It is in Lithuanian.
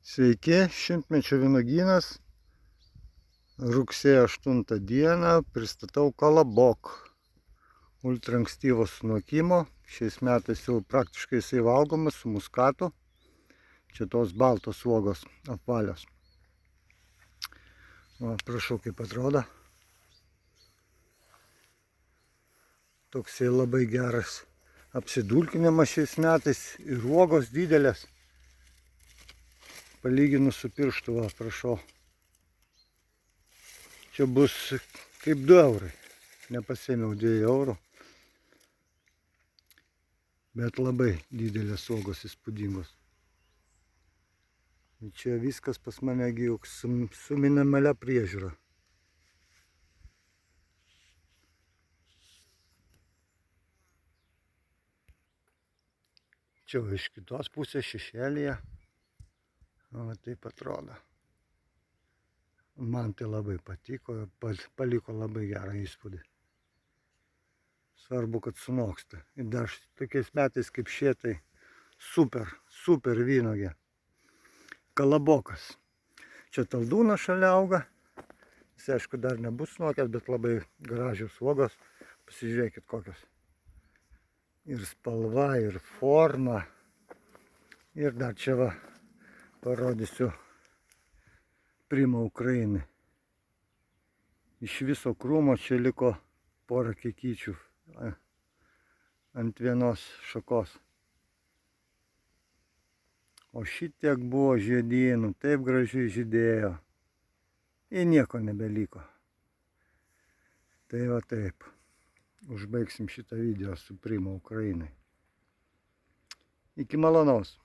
Sveiki, šimtmečio vynuogynas. Rugsėjo 8 dieną pristatau Kolobok. Ultra ankstyvo sunokimo. Šiais metais jau praktiškai jisai valgomas su muskatu. Čia tos baltos uogos apvalios. O, prašau, kaip atrodo. Toksai labai geras apsidulkinimas šiais metais ir uogos didelės. Palyginus su pirštu, va, prašau. Čia bus kaip 2 eurai. Nepasėmiau 2 eurų. Bet labai didelės uogos įspūdingos. Čia viskas pas mane su minimalia priežiūra. Čia iš kitos pusės šešėlyje. O, taip atrodo. Man tai labai patiko, paliko labai gerą įspūdį. Svarbu, kad sunoksta. Ir dar tokiais metais kaip šie, tai super vynuogė. Kolobokas. Čia taldūnas šalia auga. Jis, aišku, dar nebus sunokęs, bet labai gražios uogos. Pasižiūrėkit kokios. Ir spalva, ir forma. Ir dar čia va parodysiu Prima Ukrainai. Iš viso krūmo čia liko porą kekyčių ant vienos šakos. O šitiek buvo žiedynų, taip gražiai žydėjo. Ir nieko nebeliko. Tai va taip. Užbaigsim šitą video su Prima Ukrainai. Iki malonaus.